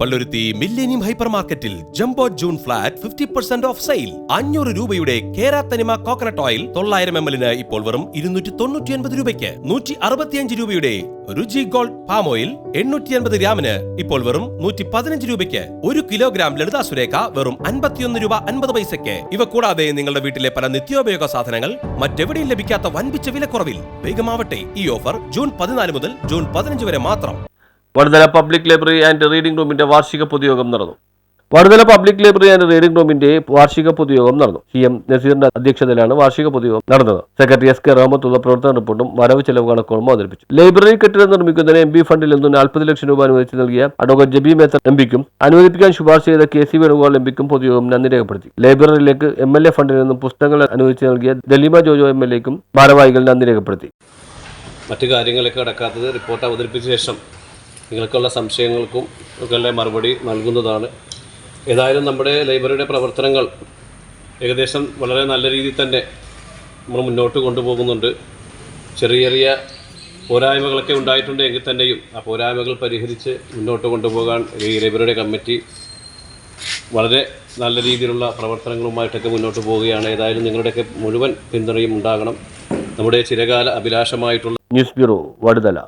Palluruthy millennium hyper മാർക്കറ്റിൽ jumbo June flat 50% of sale. 500 രൂപയുടെ കേര തനിമ കോക്കനട്ട് ഓയിൽ 900 ml ഇപ്പോൾ വെറും 299 രൂപയ്ക്ക്. 165 രൂപയുടെ രുചി ഗോൾഡ് പാം ഓയിൽ 880 ഗ്രാമിന് ഇപ്പോൾ വെറും 115 രൂപയ്ക്ക്. 1 കിലോഗ്രാം ലളിതാ സുരേഖ വെറും 51 രൂപ 50 പൈസയ്ക്ക്. ഇവ കൂടാതെ നിങ്ങളുടെ വീട്ടിലെ പല നിത്യോപയോഗ സാധനങ്ങൾ മറ്റെവിടെയും ലഭിക്കാത്ത വൻപിച്ച വിലക്കുറവിൽ. വേഗമാവട്ടെ, ഈ ഓഫർ ജൂൺ 14 മുതൽ ജൂൺ 15 വരെ മാത്രം. Vaduthala public library and reading റൂമിന്റെ വാർഷിക പൊതുയോഗം നടന്നു. Vaduthala public library and reading റൂമിന്റെ വാർഷിക പൊതുയോഗം നടന്നു. CM നസീറിന്റെ അധ്യക്ഷതയിലാണ് വാർഷിക പൊതുയോഗം നടന്നത്. സെക്രട്ടറി SK റഹ്മത്തുള്ള പ്രവർത്തന റിപ്പോർട്ടും വരവ് ചെലവ് കണക്കുകളും അവതരിപ്പിച്ചു. ലൈബ്രറി കെട്ടിടം നിർമ്മിക്കുന്നതിന് MB ഫണ്ടിൽ നിന്ന് 40 ലക്ഷം രൂപ അനുവദിച്ച് നൽകിയ അഡ്വക്കേറ്റ് ജബി മേത്തർ MPക്കും അനുവദിപ്പിക്കാൻ ശുപാർശ ചെയ്ത KC വേണുഗോപാൽ MPക്കും പൊതുയോഗം നന്ദി രേഖപ്പെടുത്തി. ലൈബ്രറിയിലേക്ക് MLA ഫണ്ടിൽ നിന്നും പുസ്തകങ്ങൾ അനുവദിച്ച് നൽകിയ ദലീമ ജോജോ MLAക്കും ഭാരവാഹികൾ നന്ദി രേഖപ്പെടുത്തി. മറ്റു കാര്യങ്ങളൊക്കെ അടക്കാത്തത് റിപ്പോർട്ട് അവതരിപ്പിച്ച ശേഷം നിങ്ങൾക്കുള്ള സംശയങ്ങൾക്കും ഒക്കെ മറുപടി നൽകുന്നതാണ്. ഏതായാലും നമ്മുടെ ലൈബ്രറിയുടെ പ്രവർത്തനങ്ങൾ ഏകദേശം വളരെ നല്ല രീതിയിൽ തന്നെ നമ്മൾ മുന്നോട്ട് കൊണ്ടുപോകുന്നുണ്ട്. ചെറിയ ചെറിയ പോരായ്മകളൊക്കെ ഉണ്ടായിട്ടുണ്ട് എങ്കിൽ തന്നെയും ആ പോരായ്മകൾ പരിഹരിച്ച് മുന്നോട്ട് കൊണ്ടുപോകാൻ ഈ ലൈബ്രറിയുടെ കമ്മിറ്റി വളരെ നല്ല രീതിയിലുള്ള പ്രവർത്തനങ്ങളുമായിട്ടൊക്കെ മുന്നോട്ട് പോവുകയാണ്. ഏതായാലും നിങ്ങളുടെയൊക്കെ മുഴുവൻ പിന്തുണയും ഉണ്ടാകണം. നമ്മുടെ ചിരകാല അഭിലാഷമായിട്ടുള്ള ന്യൂസ് ബ്യൂറോ വടുതല.